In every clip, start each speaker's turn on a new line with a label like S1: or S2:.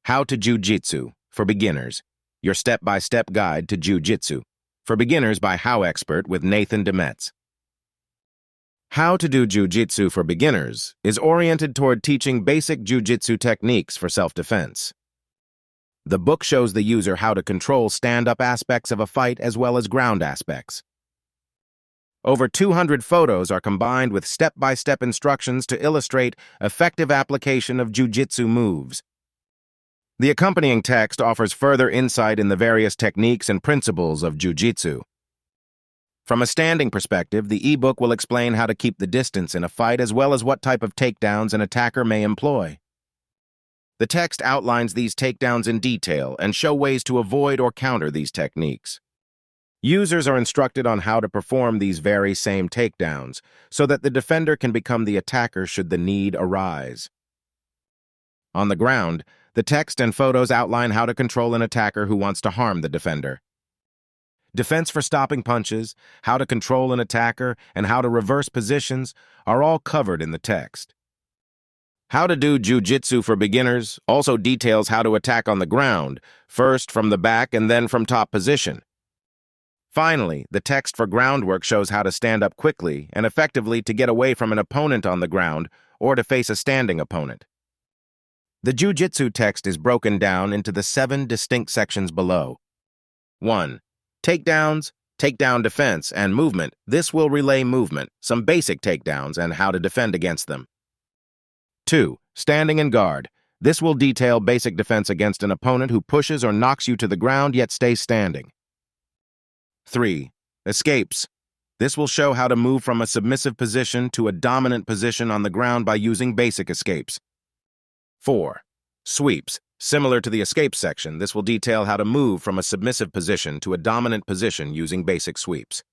S1: How to Jiu-Jitsu for Beginners, your step-by-step guide to Jiu-Jitsu for Beginners by HowExpert with Nathan Demetz. How to do Jiu-Jitsu for Beginners is oriented toward teaching basic Jiu-Jitsu techniques for self-defense. The book shows the user how to control stand-up aspects of a fight as well as ground aspects. Over 200 photos are combined with step-by-step instructions to illustrate effective application of Jiu-Jitsu moves. The accompanying text offers further insight in the various techniques and principles of Jiu-Jitsu. From a standing perspective, the ebook will explain how to keep the distance in a fight as well as what type of takedowns an attacker may employ. The text outlines these takedowns in detail and show ways to avoid or counter these techniques. Users are instructed on how to perform these very same takedowns so that the defender can become the attacker should the need arise. On the ground, the text and photos outline how to control an attacker who wants to harm the defender. Defense for stopping punches, how to control an attacker, and how to reverse positions are all covered in the text. How to do Jiu-Jitsu for Beginners also details how to attack on the ground, first from the back and then from top position. Finally, the text for groundwork shows how to stand up quickly and effectively to get away from an opponent on the ground or to face a standing opponent. The Jiu-Jitsu text is broken down into the 7 distinct sections below. 1. Takedowns, takedown defense, and movement. This will relay movement, some basic takedowns, and how to defend against them. 2. Standing and guard. This will detail basic defense against an opponent who pushes or knocks you to the ground yet stays standing. 3. Escapes. This will show how to move from a submissive position to a dominant position on the ground by using basic escapes. 4. Sweeps. Similar to the escape section, this will detail how to move from a submissive position to a dominant position using basic sweeps.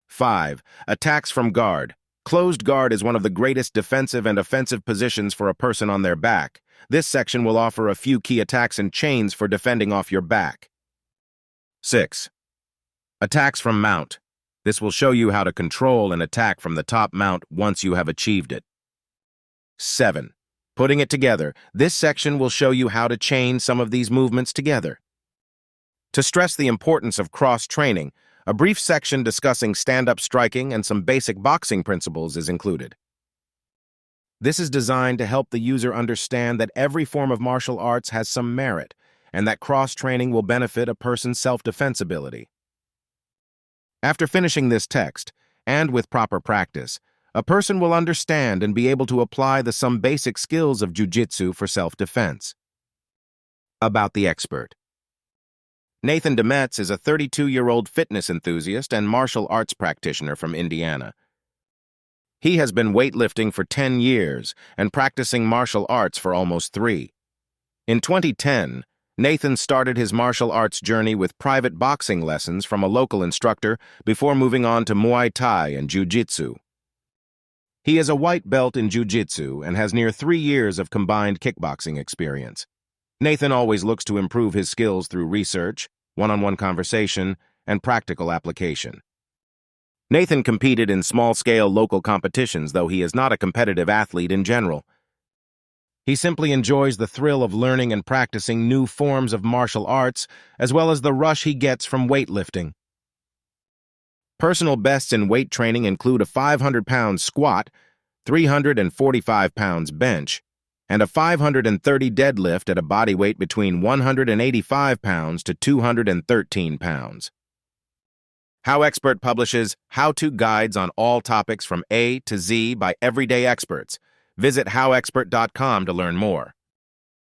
S1: 5. Attacks from guard. Closed guard is one of the greatest defensive and offensive positions for a person on their back. This section will offer a few key attacks and chains for defending off your back. 6. Attacks from mount. This will show you how to control an attack from the top mount once you have achieved it. 7. Putting it together. This section will show you how to chain some of these movements together. To stress the importance of cross-training, a brief section discussing stand-up striking and some basic boxing principles is included. This is designed to help the user understand that every form of martial arts has some merit, and that cross-training will benefit a person's self-defense ability. After finishing this text, and with proper practice, a person will understand and be able to apply some basic skills of Jiu-Jitsu for self-defense. About the expert. Nathan Demetz is a 32-year-old fitness enthusiast and martial arts practitioner from Indiana. He has been weightlifting for 10 years and practicing martial arts for almost 3. In 2010, Nathan started his martial arts journey with private boxing lessons from a local instructor before moving on to Muay Thai and Jiu-Jitsu. He is a white belt in Jiu-Jitsu and has near 3 years of combined kickboxing experience. Nathan always looks to improve his skills through research, one-on-one conversation, and practical application. Nathan competed in small-scale local competitions, though he is not a competitive athlete in general. He simply enjoys the thrill of learning and practicing new forms of martial arts, as well as the rush he gets from weightlifting. Personal bests in weight training include a 500-pound squat, 345 pounds bench, and a 530 deadlift at a body weight between 185 pounds to 213 pounds. HowExpert publishes how-to guides on all topics from A to Z by everyday experts. Visit HowExpert.com to learn more.